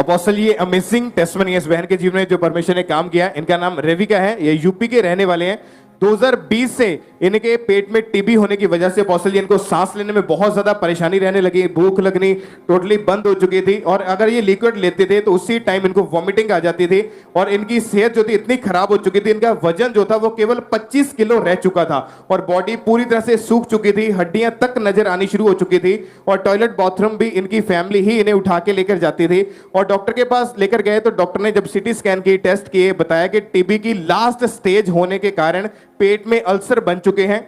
Apostle ये amazing testimony है इस बहन के जीवन में जो परमेश्वर ने काम किया। इनका नाम रेविका है, ये यूपी के रहने वाले हैं। 2020 से इनके पेट में टीबी होने की वजह से अपोस्टल जी इनको सांस लेने में बहुत ज्यादा परेशानी रहने लगी, भूख लगनी टोटली बंद हो चुकी थी, और अगर ये लिक्विड लेते थे तो उसी टाइम इनको वॉमिटिंग आ जाती थी, और इनकी सेहत जो थी इतनी खराब हो चुकी थी, इनका वजन जो था वो केवल 25 किलो रह चुका था, और बॉडी पूरी तरह से सूख चुकी थी, हड्डियां तक नजर आनी शुरू हो चुकी थी, और टॉयलेट बाथरूम भी इनकी फैमिली ही इन्हें उठा के लेकर जाती थी। और डॉक्टर के पास लेकर गए तो डॉक्टर ने जब सिटी स्कैन की, टेस्ट किए, बताया कि टीबी की लास्ट स्टेज होने के कारण पेट में अल्सर बन चुके हैं,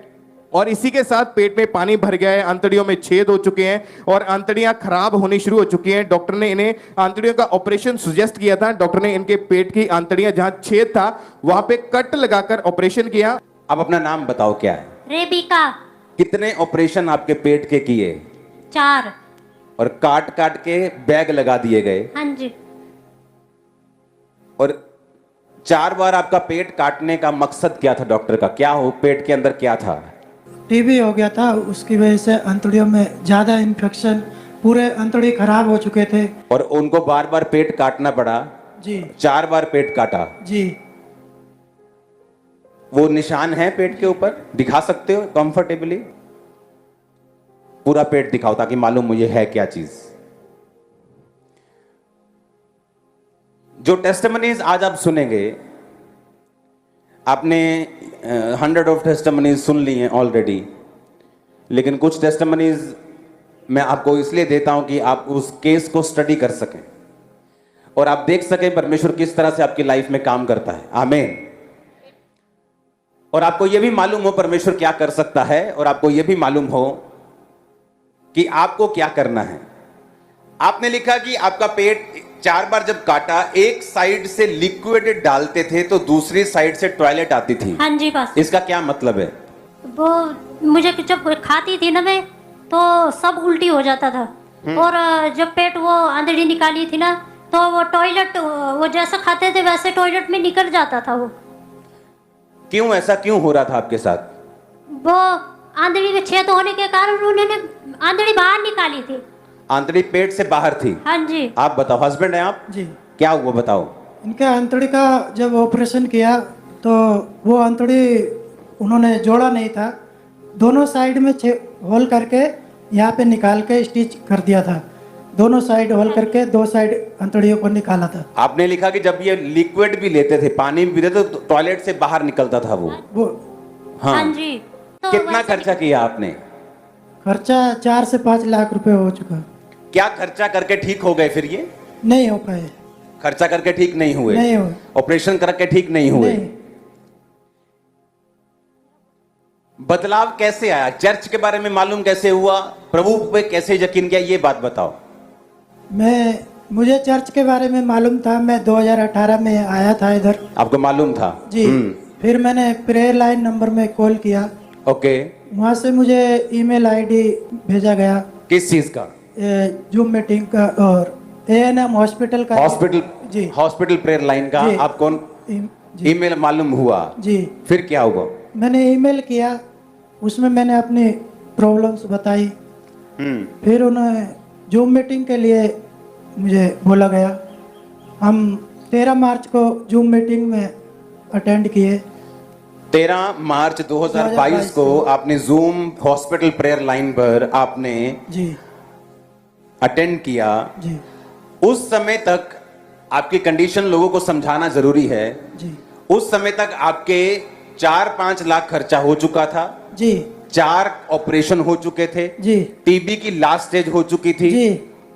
और इसी के साथ पेट में पानी भर गया है, आंतड़ियों में छेद हो चुके हैं और आंतड़ियां खराब होनी शुरू हो चुकी हैं। डॉक्टर ने इन्हें आंतड़ियों का ऑपरेशन सजेस्ट किया था। डॉक्टर ने इनके पेट की आंतड़ियां जहां छेद था वहां पे कट लगाकर ऑपरेशन किया। अब अपना नाम बताओ, क्या है? रेबिका। कितने ऑपरेशन आपके पेट के किए? 4। और काट काट के बैग लगा दिए गए? हाँ जी। और 4 बार आपका पेट काटने का मकसद क्या था डॉक्टर का? क्या हो, पेट के अंदर क्या था? टीबी हो गया था, उसकी वजह से अंतड़ियों में ज़्यादा इन्फेक्शन, पूरे अंतड़ी खराब हो चुके थे। और उनको बार बार पेट काटना पड़ा? जी। 4 बार पेट काटा? जी। वो निशान है पेट के ऊपर, दिखा सकते हो कंफर्टेबली? पूरा पेट दिखाओ ताकि मालूम मुझे है क्या चीज। जो टेस्टिमनीज आज आप सुनेंगे, आपने 100 ऑफ टेस्टिमनीज सुन ली हैं ऑलरेडी, लेकिन कुछ टेस्टिमनीज मैं आपको इसलिए देता हूं कि आप उस केस को स्टडी कर सकें और आप देख सकें परमेश्वर किस तरह से आपकी लाइफ में काम करता है। आमीन। और आपको यह भी मालूम हो परमेश्वर क्या कर सकता है, और आपको यह भी मालूम हो कि आपको क्या करना है। आपने लिखा कि आपका पेट 4 बार जब काटा, एक साइड से लिक्विड डालते थे तो दूसरी साइड से टॉयलेट आती थी। हाँ जी बस। इसका क्या मतलब है? वो मुझे जब खाती थी ना मैं, तो सब उल्टी हो जाता था, और जब पेट वो आंधड़ी निकाली थी ना, तो वो टॉयलेट, वो जैसा खाते थे वैसे टॉयलेट में निकल जाता था वो। क्यों ऐसा क्यों हो रहा था आपके साथ? वो आंधड़ी में छेद होने के कारण उन्होंने आंधड़ी बाहर निकाली थी। आंतड़ी पेट से बाहर थी? हाँ जी। आप बताओ, हस्बैंड है आप? जी। क्या हुआ बताओ। इनके अंतड़ी का जब ऑपरेशन किया तो वो अंतड़ी उन्होंने जोड़ा नहीं था, दोनों साइड में होल करके यहाँ पे निकाल के स्टिच कर दिया था। दोनों साइड होल करके 2 साइड अंतड़ियों को निकाला था। आपने लिखा कि जब ये लिक्विड भी लेते थे, पानी भी पीते तो टॉयलेट से बाहर निकलता था वो। हाँ, हाँ जी। तो कितना खर्चा किया आपने? खर्चा 4 से 5 लाख रुपए हो चुका। क्या खर्चा करके ठीक हो गए फिर? ये नहीं हो पाए। खर्चा करके ठीक नहीं हुए? नहीं हुए। ऑपरेशन करके ठीक नहीं हुए? नहीं। बदलाव कैसे आया? चर्च के बारे में मालूम कैसे हुआ? प्रभु पे कैसे यकीन किया? ये बात बताओ। मुझे चर्च के बारे में मालूम था, मैं 2018 में आया था इधर। आपको मालूम था? जी। फिर मैंने प्रेयर लाइन नंबर में कॉल किया। ओके। वहाँ से मुझे ईमेल आईडी भेजा गया। किस चीज का? जूम मीटिंग का और एएनएम हॉस्पिटल का। हॉस्पिटल? जी। हॉस्पिटल प्रेयर लाइन का आपको ईमेल मालूम हुआ? जी। फिर क्या हुआ? मैंने ईमेल किया, उसमें मैंने अपनी प्रॉब्लम्स बताई। फिर उन्होंने जूम मीटिंग के लिए मुझे बोला गया। हम 13 मार्च को जूम मीटिंग में अटेंड किए। 13 मार्च 2022 को आपने जूम हॉस्पिटल प्रेयर लाइन पर आपने जी अटेंड किया। जी। उस समय तक आपकी कंडीशन लोगों को समझाना जरूरी है। जी। उस समय तक आपके 4-5 लाख खर्चा हो चुका था। जी। 4 ऑपरेशन हो चुके थे। जी। टीबी की लास्ट स्टेज हो चुकी थी। जी।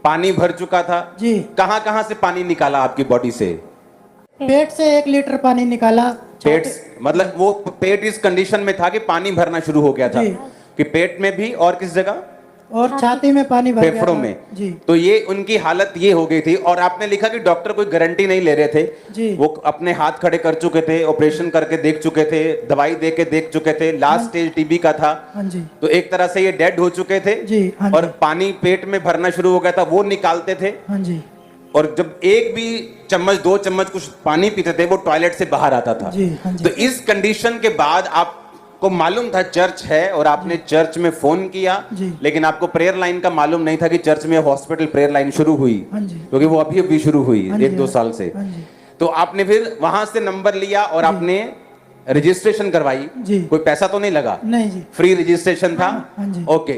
पानी भर चुका था। जी। कहां कहां से पानी निकाला आपकी बॉडी से? पेट से 1 लीटर पानी निकाला। पेट मतलब वो पेट इस कंडीशन में था कि पानी भरना शुरू हो गया था जी। कि पेट में भी और किस जगह? और छाती में पानी भर गया फेफड़ों था। में। जी। तो ये उनकी हालत ये हो गई थी। और आपने लिखा कि डॉक्टर कोई गारंटी नहीं ले रहे थे। जी। वो अपने हाथ खड़े कर चुके थे, ऑपरेशन करके देख चुके थे, दवाई दे के देख चुके थे, लास्ट स्टेज टीबी का था। हाँ जी। तो एक तरह से ये डेड हो चुके थे। जी। हाँ जी। और पानी पेट में भरना शुरू हो गया था, वो निकालते थे। हाँ जी। और जब एक भी चम्मच 2 चम्मच कुछ पानी पीते थे वो टॉयलेट से बाहर आता था। जी। हाँ जी। तो इस कंडीशन के बाद आप आपको मालूम था चर्च है और आपने चर्च में फोन किया, जी। लेकिन आपको प्रेयर लाइन का मालूम नहीं था कि चर्च में हॉस्पिटल प्रेयर लाइन शुरू हुई, हाँ जी। क्योंकि वो अभी अभी शुरू हुई हाँ जी, 1-2 साल से। हाँ जी। तो आपने फिर वहां से नंबर लिया और आपने रजिस्ट्रेशन करवाई। जी। कोई पैसा तो नहीं लगा? नहीं जी। फ्री रजिस्ट्रेशन था। हाँ जी। ओके,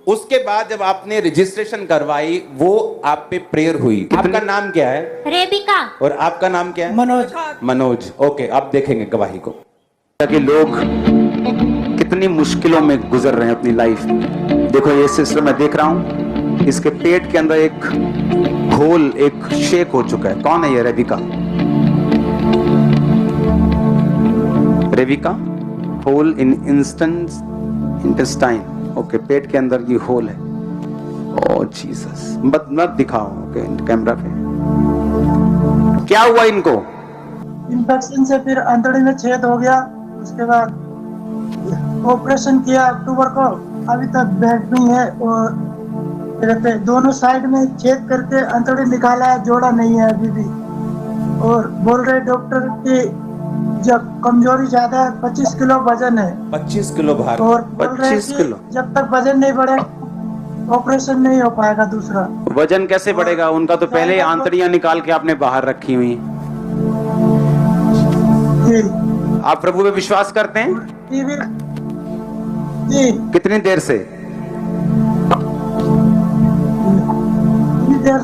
उसके बाद जब आपने रजिस्ट्रेशन करवाई वो आप पे प्रेयर हुई। आपका नाम क्या है? रेबिका। और आपका नाम क्या है? मनोज। मनोज। ओके, आप देखेंगे गवाही को कि लोग कितनी मुश्किलों में गुजर रहे हैं अपनी लाइफ में। देखो ये सिस्टर मैं देख रहा हूं, इसके पेट के अंदर एक होल, एक शेक हो चुका है। कौन है ये? Rebecca. Rebecca, hole in intestine. Okay, पेट के अंदर ये होल है। ओह जीसस, मत दिखाओ ओके कैमरा पे। क्या हुआ इनको? इन्फेक्शन से फिर अंतड़ी में छेद हो गया। उसके बाद ऑपरेशन किया अक्टूबर को, अभी तक बेड में है और रहते दोनों साइड में छेद करके अंतड़ी निकाला है, जोड़ा नहीं है अभी भी। और बोल रहे डॉक्टर कि जब कमजोरी ज्यादा है, 25 किलो वजन है 25 किलो भार। और बोल रहे 25 कि किलो जब तक वजन नहीं बढ़े ऑपरेशन नहीं हो पाएगा दूसरा। वजन कैसे बढ़ेगा? उनका तो पहले आंतड़ियां निकाल के आपने बाहर रखी हुई। जी। आप प्रभु पे विश्वास करते हैं? टीवी जी। कितनी देर से? इतनी देर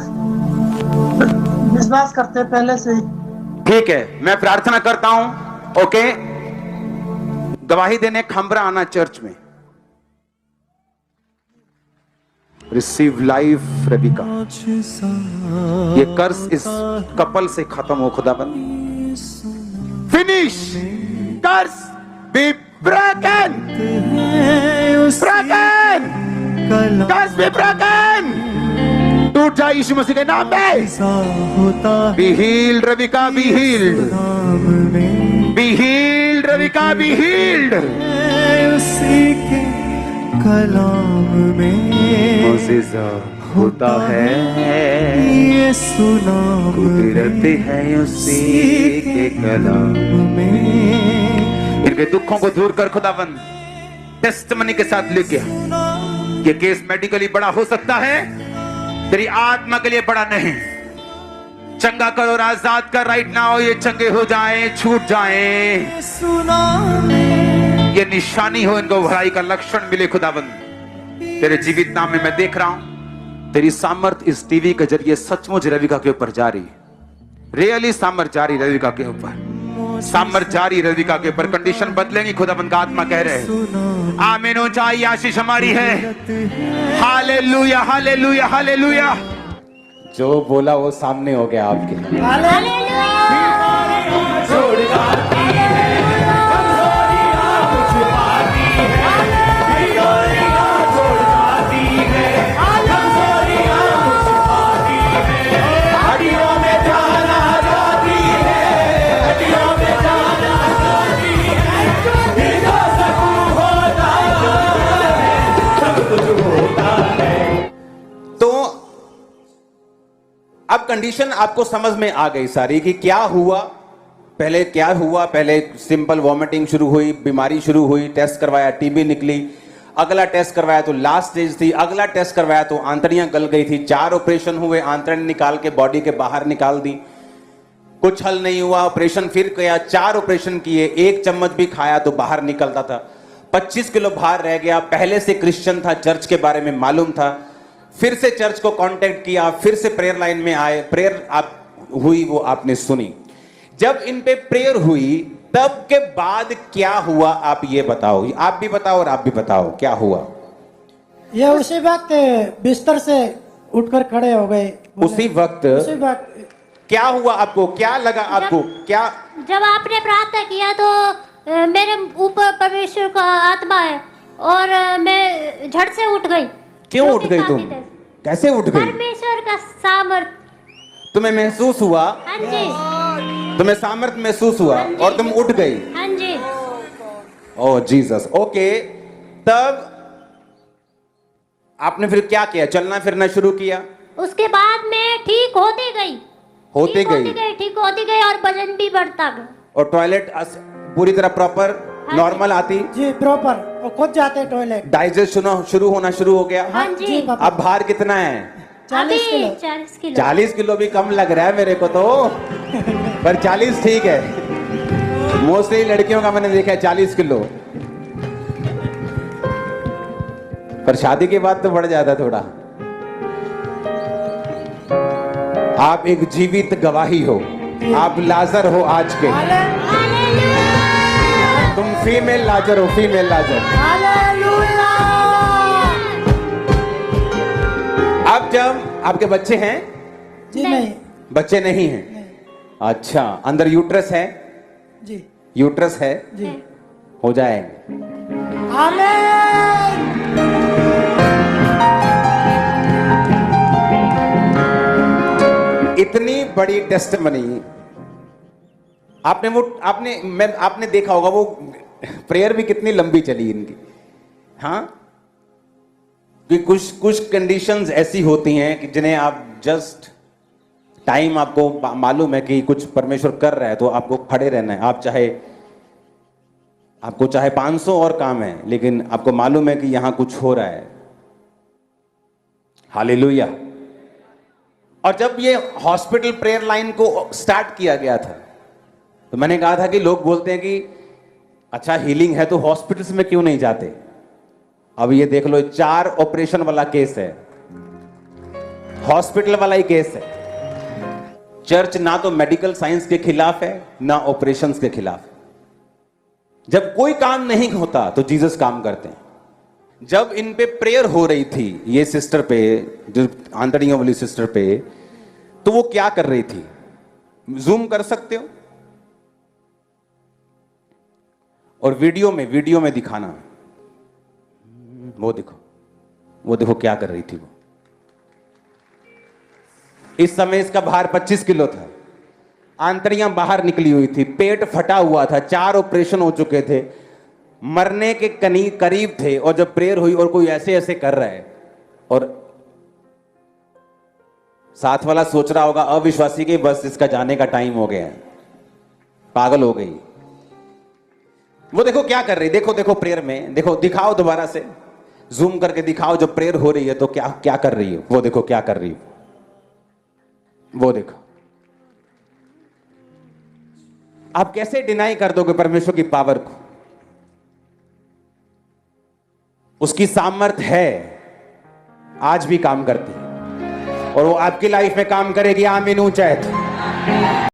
विश्वास करते हैं पहले से ही। ठीक है, मैं प्रार्थना करता हूं। ओके, गवाही देने खंबरा आना चर्च में। Receive life Rebecca. ये कर्ज इस कपल से खत्म हो खुदाबंद। फिनिश। कर्ज बी ब्रोकन। ब्रोकन। कर्ज बी ब्रोकन। टूट जाए यीशु मसीह के नाम में। Be healed Rebecca, be healed. Be healed Rebecca, be healed. उसी के कलाम में मोज़ेज़ा होता है, ये सुनाम कुदरत है उसी के कलाम में। इनके दुखों को दूर कर खुदावन। टेस्टमनी के साथ लेके ये केस मेडिकली बड़ा हो सकता है, तेरी आत्मा के लिए बड़ा नहीं। चंगा कर और आजाद कर राइट नाउ। ये चंगे हो जाएं, छूट जाएं। सुनाम ये निशानी हो, इनको भलाई का लक्षण मिले खुदाबंद। तेरे जीवित नाम में मैं देख रहा हूं तेरी सामर्थ इस टीवी के जरिए सचमुच रेबिका के ऊपर जारी। रियली सामर्थ जारी रेबिका के ऊपर। सामर्थ जारी रेबिका के ऊपर। कंडीशन बदलेंगी खुदाबंद का आत्मा कह रहे हैं। आमीन। ऊंचाई आशीष हमारी है। Hallelujah, hallelujah, hallelujah. जो बोला वो सामने हो गया आपके। अब कंडीशन आपको समझ में आ गई सारी कि क्या हुआ। पहले क्या हुआ? पहले सिंपल वॉमिटिंग शुरू हुई, बीमारी शुरू हुई, टेस्ट करवाया टीबी निकली, अगला टेस्ट करवाया तो लास्ट स्टेज थी, अगला टेस्ट करवाया तो आंतड़ियां गल गई थी। 4 ऑपरेशन हुए, आंतड़ियां निकाल के बॉडी के बाहर निकाल दी, कुछ हल नहीं हुआ। ऑपरेशन फिर किया, 4 ऑपरेशन किए, 1 चम्मच भी खाया तो बाहर निकलता था। 25 किलो भार रह गया। पहले से क्रिश्चियन था, चर्च के बारे में मालूम था, फिर से चर्च को कांटेक्ट किया, फिर से प्रेयर लाइन में आए, प्रेयर आप हुई वो आपने सुनी। जब इन पे प्रेयर हुई तब के बाद क्या हुआ आप ये बताओ। आप भी बताओ और आप भी बताओ क्या हुआ। ये उसी वक्त बिस्तर से उठकर खड़े हो गए। उसी वक्त क्या हुआ आपको? क्या लगा आपको? क्या जब आपने प्रार्थना किया तो मेरे ऊपर परमेश्वर का आत्मा है और मैं झट से उठ गई। क्यों उठ गई तुम? कैसे उठ गई? परमेश्वर का सामर्थ तुम्हें महसूस हुआ? हाँ जी। तुम्हें सामर्थ महसूस हुआ और तुम उठ गई? हाँ जी। ओह जीसस। ओके, तब आपने फिर क्या किया? चलना फिरना शुरू किया? उसके बाद मैं ठीक होती गई। ठीक होती और वजन भी बढ़ता गया। और टॉयलेट पूरी तरह प्रॉपर? नॉर्मल आती, जी प्रॉपर, वो खुद जाते टॉयलेट। डाइजेस्ट शुरू होना शुरू हो गया। हाँ जी। पापा। अब भार कितना है? 40 किलो। 40 किलो। 40 किलो भी कम लग रहा है मेरे को तो, पर 40 ठीक है। मोस्टली लड़कियों का मैंने देखा है 40 किलो, पर शादी के बाद तो बढ़ जाता थोड़ा। आप एक जीवित गवाही हो, आप लाजर हो आज के, तुम फीमेल लाजर हो, फीमेल लाजर। अब जब आपके बच्चे हैं? जी नहीं। बच्चे नहीं हैं। नहीं। अच्छा, अंदर यूट्रस है? जी। यूट्रस है, जी। हो जाएगा। इतनी बड़ी टेस्टमनी आपने देखा होगा, वो प्रेयर भी कितनी लंबी चली इनकी। हाँ, कि कुछ कंडीशंस ऐसी होती हैं कि जिन्हें आप जस्ट टाइम, आपको मालूम है कि कुछ परमेश्वर कर रहा है तो आपको खड़े रहना है। आपको चाहे 500 और काम है, लेकिन आपको मालूम है कि यहां कुछ हो रहा है। हालेलुया। और जब ये हॉस्पिटल प्रेयर लाइन को स्टार्ट किया गया था, तो मैंने कहा था कि लोग बोलते हैं कि अच्छा हीलिंग है तो हॉस्पिटल्स में क्यों नहीं जाते। अब ये देख लो, 4 ऑपरेशन वाला केस है, हॉस्पिटल वाला ही केस है। चर्च ना तो मेडिकल साइंस के खिलाफ है, ना ऑपरेशंस के खिलाफ है। जब कोई काम नहीं होता तो जीसस काम करते हैं। जब इन पे प्रेयर हो रही थी, ये सिस्टर पे, जो आंतड़ियों वाली सिस्टर पे, तो वो क्या कर रही थी? जूम कर सकते हो और वीडियो में दिखाना। वो देखो क्या कर रही थी वो। इस समय इसका भार 25 किलो था, आंतड़ियां बाहर निकली हुई थी, पेट फटा हुआ था, 4 ऑपरेशन हो चुके थे, मरने के करीब थे। और जब प्रेयर हुई और कोई ऐसे ऐसे कर रहा है, और साथ वाला सोच रहा होगा अविश्वासी के बस इसका जाने का टाइम हो गया है, पागल हो गई। वो देखो क्या कर रही, देखो प्रेयर में, दिखाओ दोबारा से, जूम करके दिखाओ। जब प्रेयर हो रही है तो क्या कर रही है, वो देखो क्या कर रही है, वो देखो। आप कैसे डिनाई कर दोगे परमेश्वर की पावर को? उसकी सामर्थ्य है, आज भी काम करती है, और वो आपकी लाइफ में काम करेगी। आमीन ऊंचा है।